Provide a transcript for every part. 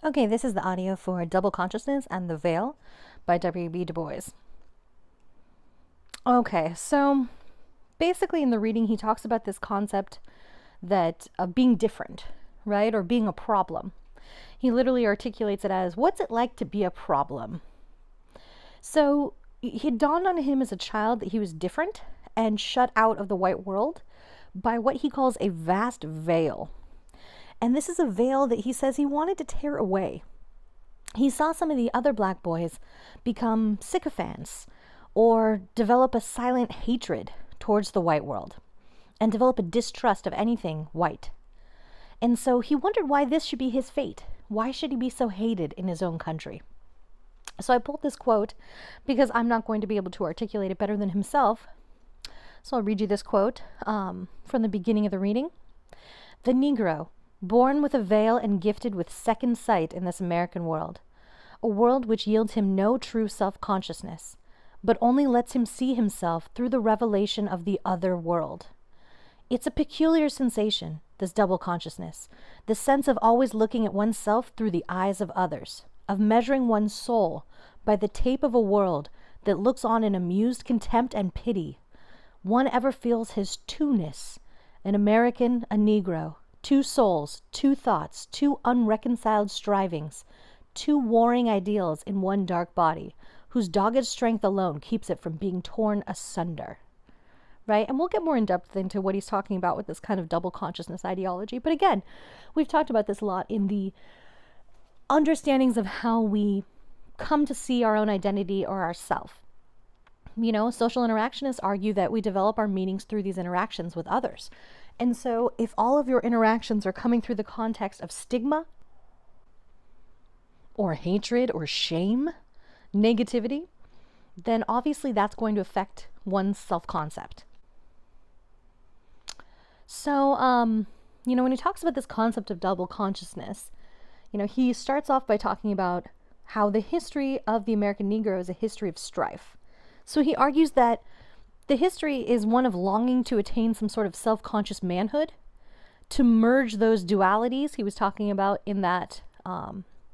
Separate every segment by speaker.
Speaker 1: Okay, this is the audio for Double Consciousness and the Veil by W.B. Du Bois. Okay, so basically in the reading, he talks about this concept that of being different, right? Or being a problem. He literally articulates it as, what's it like to be a problem? So it dawned on him as a child that he was different and shut out of the white world by what he calls a vast veil. And this is a veil that he says he wanted to tear away. He saw some of the other black boys become sycophants or develop a silent hatred towards the white world and develop a distrust of anything white. And so he wondered why this should be his fate. Why should he be so hated in his own country? So I pulled this quote because I'm not going to be able to articulate it better than himself. So I'll read you this quote from the beginning of the reading. The Negro, born with a veil and gifted with second sight in this American world, a world which yields him no true self-consciousness, but only lets him see himself through the revelation of the other world. It's a peculiar sensation, this double consciousness, the sense of always looking at oneself through the eyes of others, of measuring one's soul by the tape of a world that looks on in amused contempt and pity. One ever feels his two-ness, an American, a Negro, two souls, two thoughts, two unreconciled strivings, two warring ideals in one dark body, whose dogged strength alone keeps it from being torn asunder. Right? And we'll get more in depth into what he's talking about with this kind of double consciousness ideology. But again, we've talked about this a lot in the understandings of how we come to see our own identity or ourself. You know, social interactionists argue that we develop our meanings through these interactions with others. And so if all of your interactions are coming through the context of stigma or hatred or shame, negativity, then obviously that's going to affect one's self-concept. So, you know, when he talks about this concept of double consciousness, you know, he starts off by talking about how the history of the American Negro is a history of strife. So he argues that the history is one of longing to attain some sort of self-conscious manhood, to merge those dualities he was talking about in that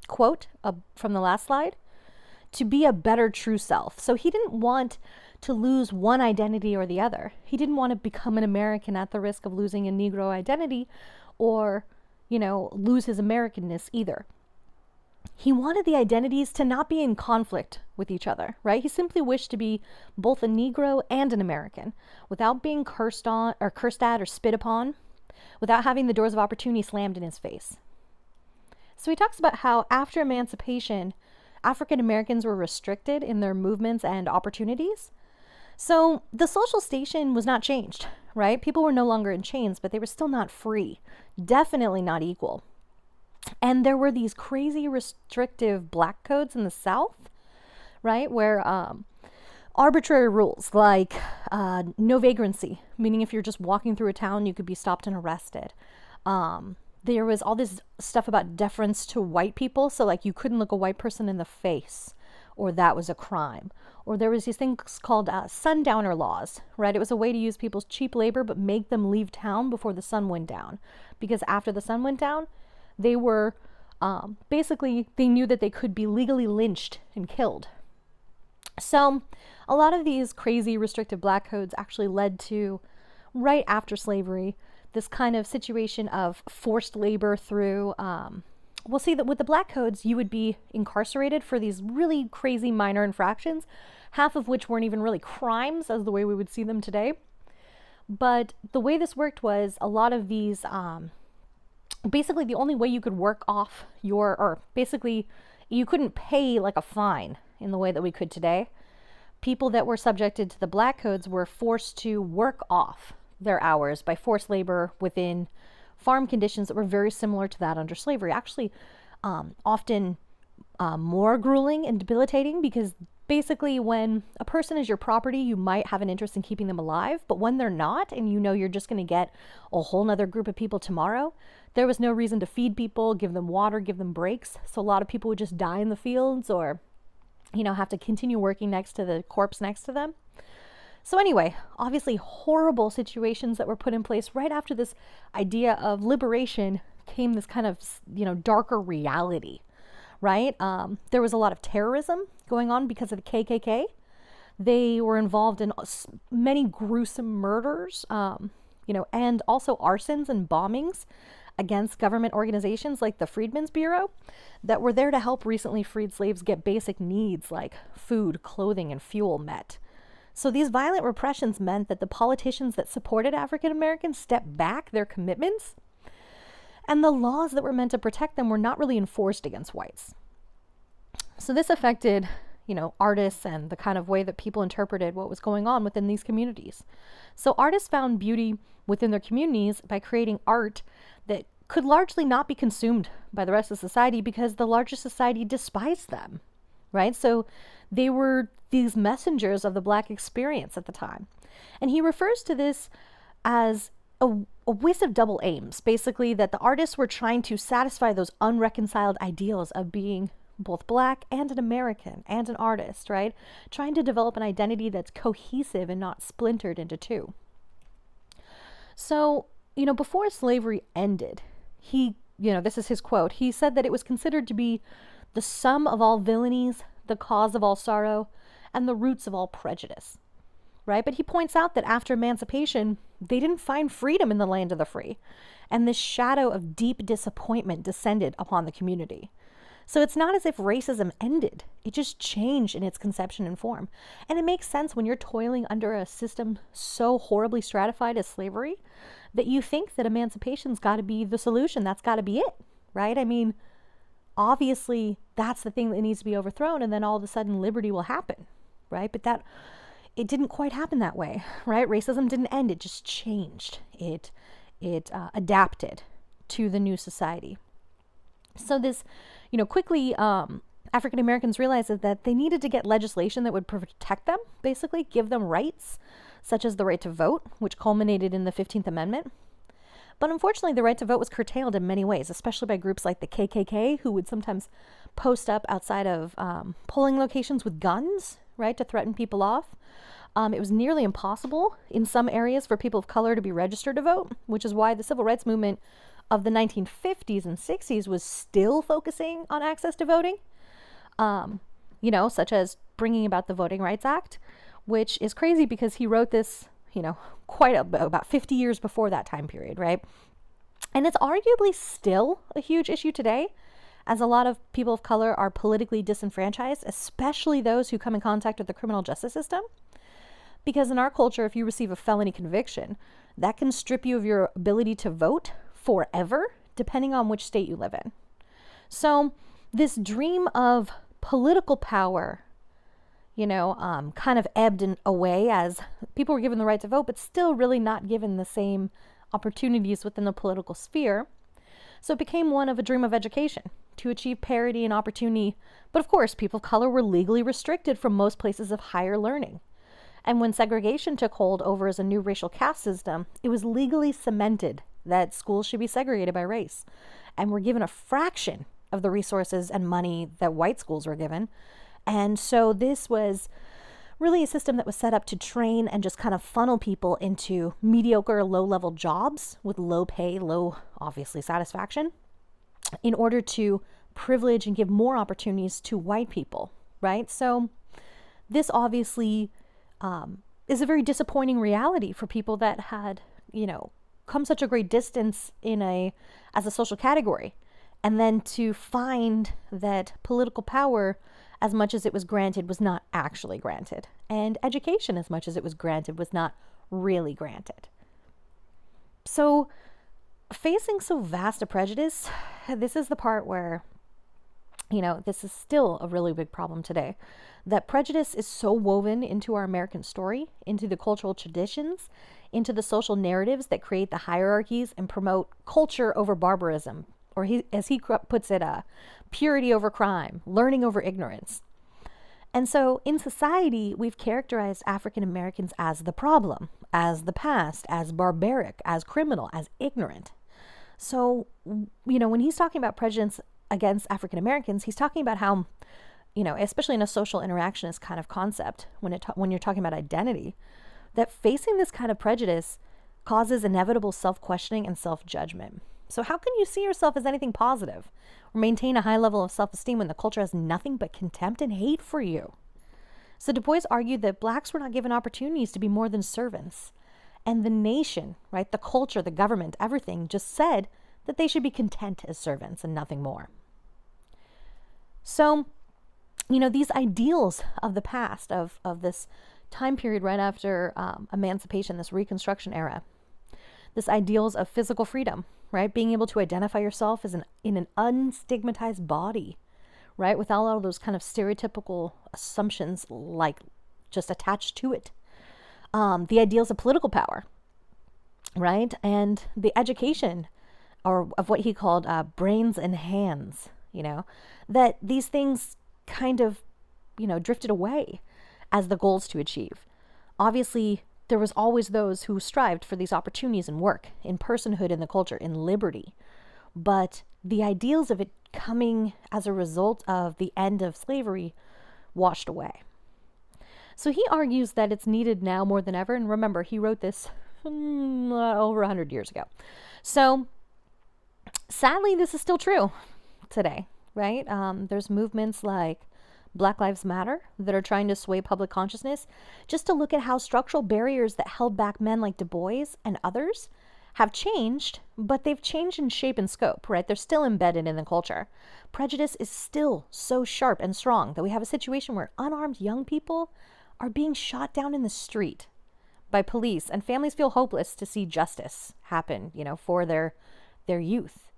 Speaker 1: quote from the last slide, to be a better true self. So he didn't want to lose one identity or the other. He didn't want to become an American at the risk of losing a Negro identity or, you know, lose his Americanness either. He wanted the identities to not be in conflict with each other, right? He simply wished to be both a Negro and an American without being cursed at or spit upon, without having the doors of opportunity slammed in his face. So he talks about how after emancipation, African Americans were restricted in their movements and opportunities. So the social station was not changed, right? People were no longer in chains, but they were still not free, definitely not equal. And there were these crazy restrictive black codes in the South, right, where arbitrary rules like no vagrancy, meaning if you're just walking through a town, you could be stopped and arrested. There was all this stuff about deference to white people, so like you couldn't look a white person in the face, or that was a crime. Or there was these things called sundowner laws, right? It was a way to use people's cheap labor but make them leave town before the sun went down, because after the sun went down, they were basically, they knew that they could be legally lynched and killed. So a lot of these crazy restrictive black codes actually led to, right after slavery, this kind of situation of forced labor through, we'll see that with the black codes, you would be incarcerated for these really crazy minor infractions, half of which weren't even really crimes as the way we would see them today. But the way this worked was a lot of these, basically the only way you could work off or basically you couldn't pay like a fine in the way that we could today. People that were subjected to the black codes were forced to work off their hours by forced labor within farm conditions that were very similar to that under slavery. Actually, often more grueling and debilitating, because basically when a person is your property, you might have an interest in keeping them alive, but when they're not, and you know you're just going to get a whole nother group of people tomorrow, there was no reason to feed people, give them water, give them breaks. So a lot of people would just die in the fields or, you know, have to continue working next to the corpse next to them. So anyway, obviously horrible situations that were put in place right after this idea of liberation came this kind of, you know, darker reality right? There was a lot of terrorism going on because of the KKK. They were involved in many gruesome murders, and also arsons and bombings against government organizations like the Freedmen's Bureau that were there to help recently freed slaves get basic needs like food, clothing, and fuel met. So these violent repressions meant that the politicians that supported African Americans stepped back their commitments, and the laws that were meant to protect them were not really enforced against whites. So this affected, artists and the kind of way that people interpreted what was going on within these communities. So artists found beauty within their communities by creating art that could largely not be consumed by the rest of society because the larger society despised them, right? So they were these messengers of the Black experience at the time. And he refers to this as a waste of double aims, basically that the artists were trying to satisfy those unreconciled ideals of being both Black and an American and an artist, right? Trying to develop an identity that's cohesive and not splintered into two. So, before slavery ended, this is his quote, he said that it was considered to be the sum of all villainies, the cause of all sorrow, and the roots of all prejudice, right? But he points out that after emancipation, they didn't find freedom in the land of the free, and this shadow of deep disappointment descended upon the community. So it's not as if racism ended. It just changed in its conception and form. And it makes sense when you're toiling under a system so horribly stratified as slavery that you think that emancipation's got to be the solution. That's got to be it, right? I mean, obviously that's the thing that needs to be overthrown, and then all of a sudden liberty will happen, right? But it didn't quite happen that way, right? Racism didn't end. It just changed. It adapted to the new society. So this, quickly, African Americans realized that they needed to get legislation that would protect them, basically give them rights, such as the right to vote, which culminated in the 15th Amendment. But unfortunately, the right to vote was curtailed in many ways, especially by groups like the KKK, who would sometimes post up outside of polling locations with guns, right, to threaten people off. It was nearly impossible in some areas for people of color to be registered to vote, which is why the civil rights movement of the 1950s and 60s was still focusing on access to voting, such as bringing about the Voting Rights Act, which is crazy because he wrote this, about 50 years before that time period, right? And it's arguably still a huge issue today, as a lot of people of color are politically disenfranchised, especially those who come in contact with the criminal justice system. Because in our culture, if you receive a felony conviction, that can strip you of your ability to vote forever, depending on which state you live in. So this dream of political power, kind of ebbed away as people were given the right to vote, but still really not given the same opportunities within the political sphere. So it became one of a dream of education to achieve parity and opportunity. But of course, people of color were legally restricted from most places of higher learning. And when segregation took hold over as a new racial caste system, it was legally cemented that schools should be segregated by race and were given a fraction of the resources and money that white schools were given. And so this was really a system that was set up to train and just kind of funnel people into mediocre, low-level jobs with low pay, low, obviously, satisfaction in order to privilege and give more opportunities to white people, right? So this obviously is a very disappointing reality for people that had, come such a great distance as a social category. And then to find that political power, as much as it was granted, was not actually granted. And education, as much as it was granted, was not really granted. So facing so vast a prejudice, this is the part where, this is still a really big problem today. That prejudice is so woven into our American story, into the cultural traditions, into the social narratives that create the hierarchies and promote culture over barbarism, or as he puts it, purity over crime, learning over ignorance. And so in society, we've characterized African Americans as the problem, as the past, as barbaric, as criminal, as ignorant. So, when he's talking about prejudice against African Americans, he's talking about how, especially in a social interactionist kind of concept, when you're talking about identity, that facing this kind of prejudice causes inevitable self-questioning and self-judgment. So how can you see yourself as anything positive or maintain a high level of self-esteem when the culture has nothing but contempt and hate for you? So Du Bois argued that blacks were not given opportunities to be more than servants. And the nation, right, the culture, the government, everything just said that they should be content as servants and nothing more. So, these ideals of the past, of this time period right after emancipation, this Reconstruction era, this ideals of physical freedom, right, being able to identify yourself as in an unstigmatized body, right, without all those kind of stereotypical assumptions like just attached to it. The ideals of political power, right, and the education, or of what he called brains and hands, that these things kind of, drifted away as the goals to achieve. Obviously, there was always those who strived for these opportunities in work, in personhood in the culture, in liberty. But the ideals of it coming as a result of the end of slavery washed away. So he argues that it's needed now more than ever. And remember, he wrote this over 100 years ago. So sadly, this is still true today, right? There's movements like Black Lives Matter that are trying to sway public consciousness, just to look at how structural barriers that held back men like Du Bois and others have changed, but they've changed in shape and scope, right? They're still embedded in the culture. Prejudice is still so sharp and strong that we have a situation where unarmed young people are being shot down in the street by police, and families feel hopeless to see justice happen, for their youth.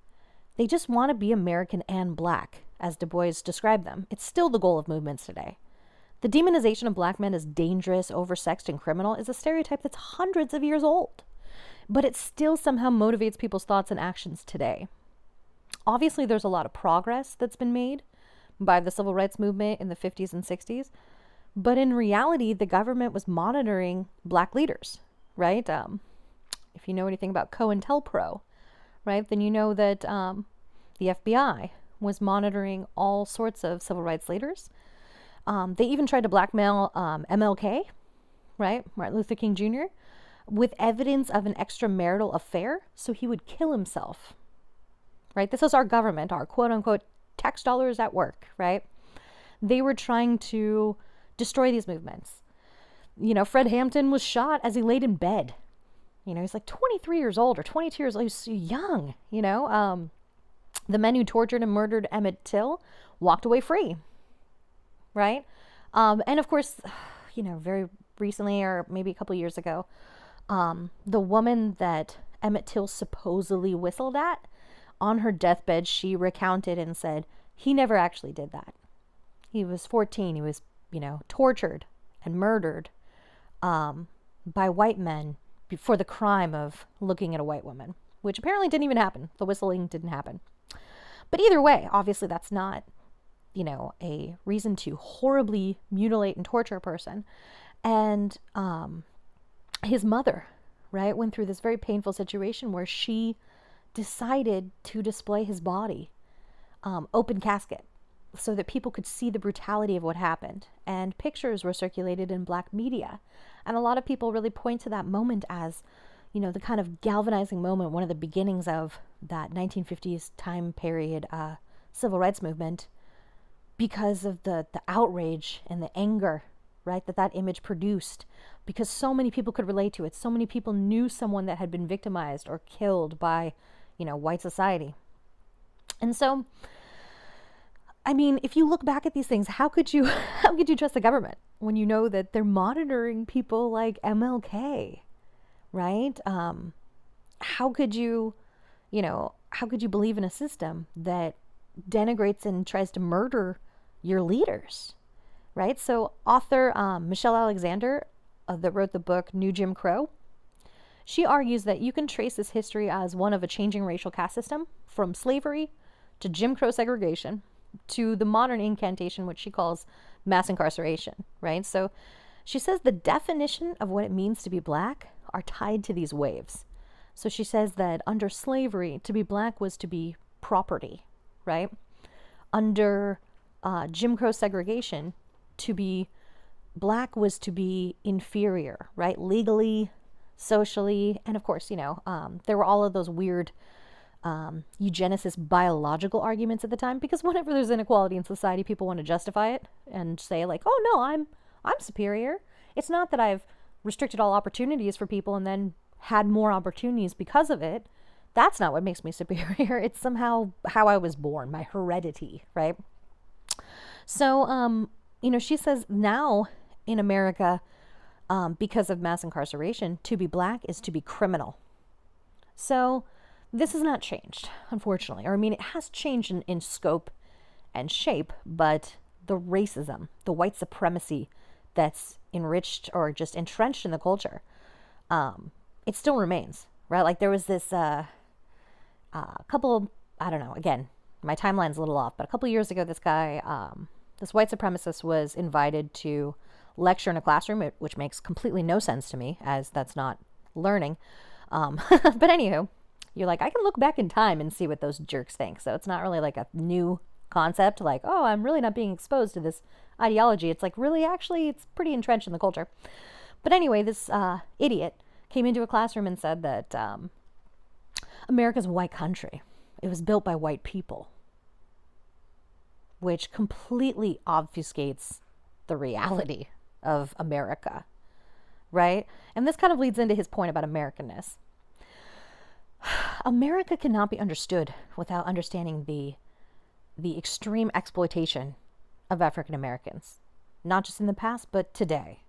Speaker 1: They just want to be American and black, as Du Bois described them. It's still the goal of movements today. The demonization of black men as dangerous, oversexed, and criminal is a stereotype that's hundreds of years old, but it still somehow motivates people's thoughts and actions today. Obviously, there's a lot of progress that's been made by the civil rights movement in the 50s and 60s, but in reality, the government was monitoring black leaders, right? If you know anything about COINTELPRO, right, then you know that the FBI was monitoring all sorts of civil rights leaders. They even tried to blackmail MLK, right, Martin Luther King Jr., with evidence of an extramarital affair, so he would kill himself, right? This is our government, our quote-unquote tax dollars at work, right? They were trying to destroy these movements. Fred Hampton was shot as he laid in bed. He's like 23 years old or 22 years old. He's so young, The men who tortured and murdered Emmett Till walked away free, right? And of course, very recently, or maybe a couple years ago, the woman that Emmett Till supposedly whistled at, on her deathbed, she recounted and said, he never actually did that. He was 14. He was, tortured and murdered by white men for the crime of looking at a white woman, which apparently didn't even happen. The whistling didn't happen. But either way, obviously that's not, a reason to horribly mutilate and torture a person. And his mother, right, went through this very painful situation where she decided to display his body, open casket, so that people could see the brutality of what happened. And pictures were circulated in black media. And a lot of people really point to that moment as, the kind of galvanizing moment, one of the beginnings of that 1950s time period civil rights movement, because of the outrage and the anger, right, that image produced, because so many people could relate to it. So many people knew someone that had been victimized or killed by, white society. And so, if you look back at these things, how could you trust the government when you know that they're monitoring people like MLK, right? How could you believe in a system that denigrates and tries to murder your leaders, right? So author Michelle Alexander, that wrote the book New Jim Crow, she argues that you can trace this history as one of a changing racial caste system, from slavery to Jim Crow segregation to the modern incantation, which she calls mass incarceration, right? So she says the definition of what it means to be black are tied to these waves. So she says that under slavery, to be black was to be property, right? Under Jim Crow segregation, to be black was to be inferior, right? Legally, socially, and of course, there were all of those weird eugenicist biological arguments at the time, because whenever there's inequality in society, people want to justify it and say like, oh no, I'm superior. It's not that I've restricted all opportunities for people and then had more opportunities because of it. That's not what makes me superior. It's somehow how I was born, my heredity, right? So, she says now in America, because of mass incarceration, to be black is to be criminal. So this has not changed, unfortunately. Or, I mean, it has changed in scope and shape, but the racism, the white supremacy that's enriched or just entrenched in the culture, it still remains, right? Like there was this couple, I don't know, again, my timeline's a little off, but a couple years ago, this guy, this white supremacist was invited to lecture in a classroom, which makes completely no sense to me, as that's not learning. But anywho, you're like, I can look back in time and see what those jerks think. So it's not really like a new concept, like, oh, I'm really not being exposed to this ideology. It's like, really, actually, it's pretty entrenched in the culture. But anyway, this idiot came into a classroom and said that America's a white country. It was built by white people, which completely obfuscates the reality of America, right? And this kind of leads into his point about Americanness. America cannot be understood without understanding the extreme exploitation of African Americans, not just in the past, but today.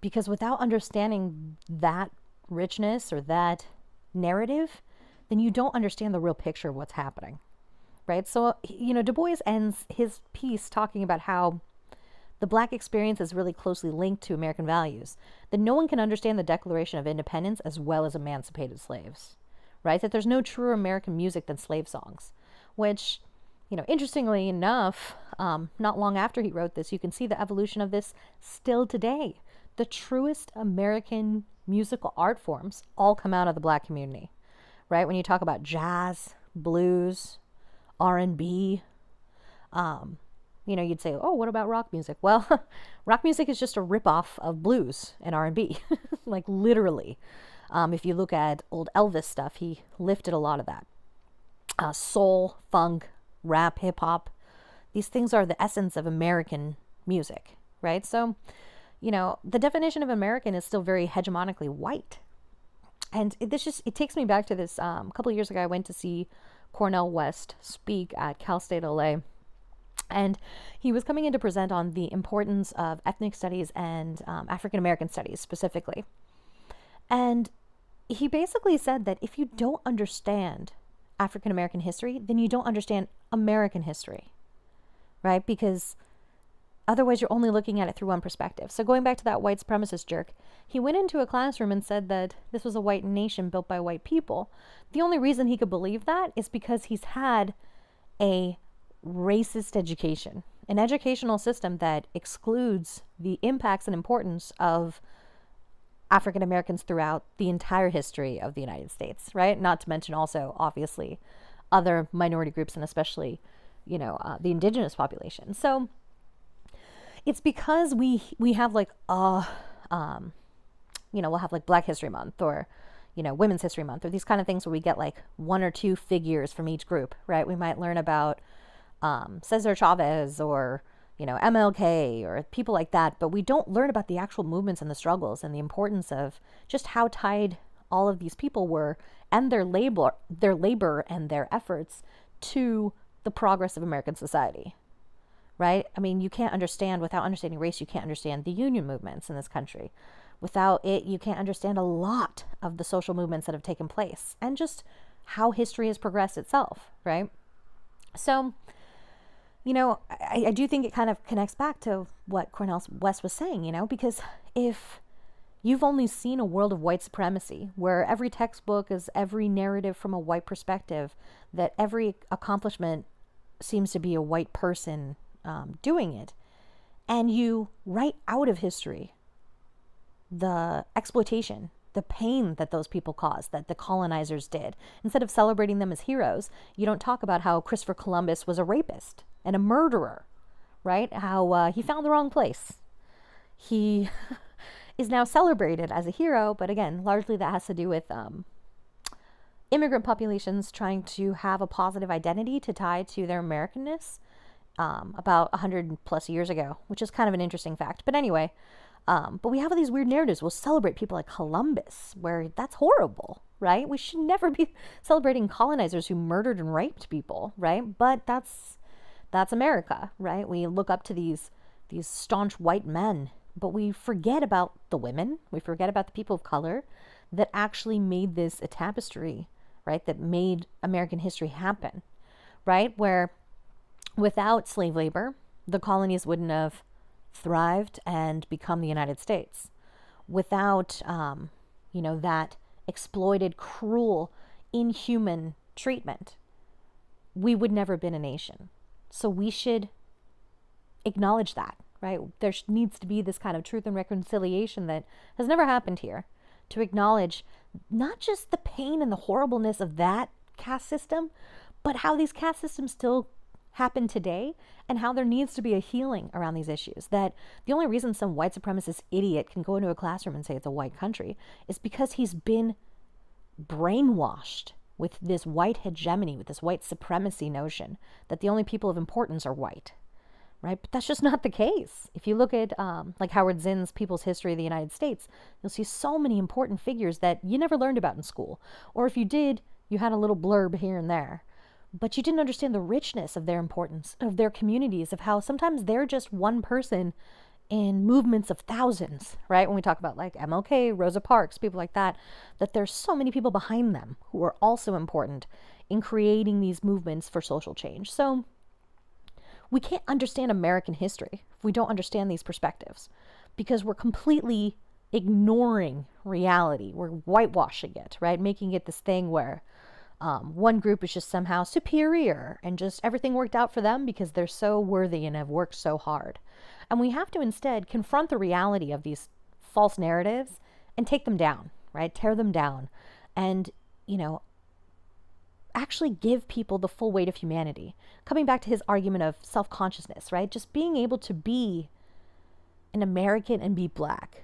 Speaker 1: Because without understanding that richness or that narrative, then you don't understand the real picture of what's happening, right? So, Du Bois ends his piece talking about how the black experience is really closely linked to American values, that no one can understand the Declaration of Independence as well as emancipated slaves, right? That there's no truer American music than slave songs, which, interestingly enough, not long after he wrote this, you can see the evolution of this still today. The truest American musical art forms all come out of the black community, right? When you talk about jazz, blues, R&B, you'd say, oh, what about rock music? Well, rock music is just a ripoff of blues and R&B, like literally. If you look at old Elvis stuff, he lifted a lot of that. Soul, funk, rap, hip hop, these things are the essence of American music, right? So, the definition of American is still very hegemonically white. And it takes me back to this. A couple of years ago, I went to see Cornel West speak at Cal State LA. And he was coming in to present on the importance of ethnic studies and African American studies specifically. And he basically said that if you don't understand African American history, then you don't understand American history, right? Because otherwise you're only looking at it through one perspective. So going back to that white supremacist jerk, he went into a classroom and said that this was a white nation built by white people. The only reason he could believe that is because he's had a racist education, an educational system that excludes the impacts and importance of African Americans throughout the entire history of the United States, right? Not to mention also, obviously, other minority groups and especially, the indigenous population. So it's because we have like, we'll have like Black History Month or, Women's History Month or these kind of things where we get like one or two figures from each group, right? We might learn about Cesar Chavez or, MLK or people like that, but we don't learn about the actual movements and the struggles and the importance of just how tied all of these people were and their labor and their efforts to the progress of American society, right? I mean, you can't understand, without understanding race, you can't understand the union movements in this country. Without it, you can't understand a lot of the social movements that have taken place and just how history has progressed itself, right? So, I do think it kind of connects back to what Cornel West was saying, because if you've only seen a world of white supremacy where every textbook is every narrative from a white perspective, that every accomplishment seems to be a white person doing it, and you write out of history the exploitation, the pain that those people caused, that the colonizers did. Instead of celebrating them as heroes, you don't talk about how Christopher Columbus was a rapist and a murderer, right? How he found the wrong place. He is now celebrated as a hero, but again, largely that has to do with immigrant populations trying to have a positive identity to tie to their Americanness about 100 plus years ago, which is kind of an interesting fact. But anyway, but we have these weird narratives. We'll celebrate people like Columbus, where that's horrible, right? We should never be celebrating colonizers who murdered and raped people, right? But that's America, right? We look up to these staunch white men, but we forget about the women. We forget about the people of color that actually made this a tapestry, right? That made American history happen, right? Where without slave labor, the colonies wouldn't have thrived and become the United States. Without, that exploited, cruel, inhuman treatment, we would never have been a nation. So we should acknowledge that, right? There needs to be this kind of truth and reconciliation that has never happened here, to acknowledge not just the pain and the horribleness of that caste system, but how these caste systems still happen today and how there needs to be a healing around these issues. That the only reason some white supremacist idiot can go into a classroom and say it's a white country is because he's been brainwashed with this white hegemony, with this white supremacy notion that the only people of importance are white, right? But that's just not the case. If you look at like Howard Zinn's People's History of the United States, you'll see so many important figures that you never learned about in school. Or if you did, you had a little blurb here and there. But you didn't understand the richness of their importance, of their communities, of how sometimes they're just one person in movements of thousands, right? When we talk about like MLK, Rosa Parks, people like that there's so many people behind them who are also important in creating these movements for social change. So we can't understand American history if we don't understand these perspectives, because we're completely ignoring reality. We're whitewashing it, right? Making it this thing where one group is just somehow superior and just everything worked out for them because they're so worthy and have worked so hard. And we have to instead confront the reality of these false narratives and take them down, right? Tear them down and, actually give people the full weight of humanity. Coming back to his argument of self-consciousness, right? Just being able to be an American and be Black.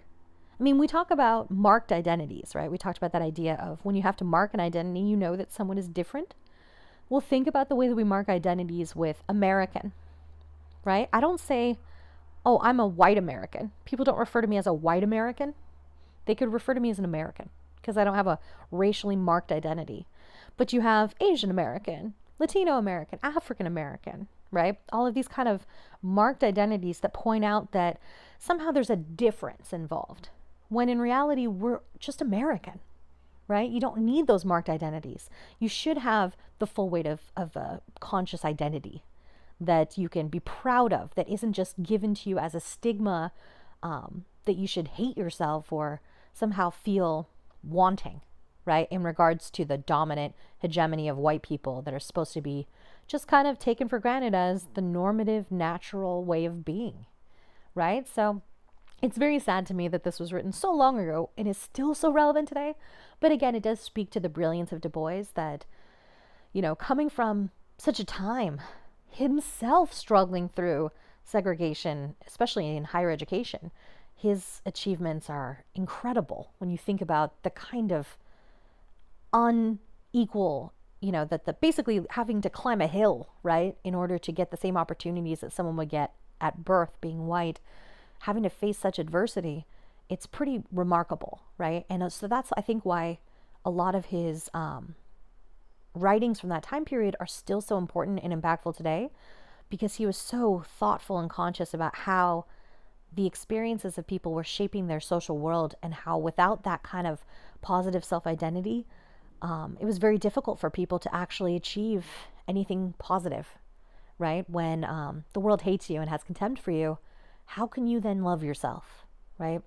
Speaker 1: I mean, we talk about marked identities, right? We talked about that idea of when you have to mark an identity, you know that someone is different. Well, think about the way that we mark identities with American, right? I don't say, oh, I'm a white American. People don't refer to me as a white American. They could refer to me as an American because I don't have a racially marked identity. But you have Asian American, Latino American, African American, right? All of these kind of marked identities that point out that somehow there's a difference involved, when in reality, we're just American, right? You don't need those marked identities. You should have the full weight of a conscious identity that you can be proud of, that isn't just given to you as a stigma that you should hate yourself or somehow feel wanting, right? In regards to the dominant hegemony of white people that are supposed to be just kind of taken for granted as the normative, natural way of being, right? So it's very sad to me that this was written so long ago and is still so relevant today. But again, it does speak to the brilliance of Du Bois that, coming from such a time, himself struggling through segregation, especially in higher education, his achievements are incredible when you think about the kind of unequal, that the basically having to climb a hill, right, in order to get the same opportunities that someone would get at birth being white. Having to face such adversity, it's pretty remarkable, right? And so that's, I think, why a lot of his writings from that time period are still so important and impactful today, because he was so thoughtful and conscious about how the experiences of people were shaping their social world, and how without that kind of positive self-identity, it was very difficult for people to actually achieve anything positive, right? When the world hates you and has contempt for you, how can you then love yourself, right?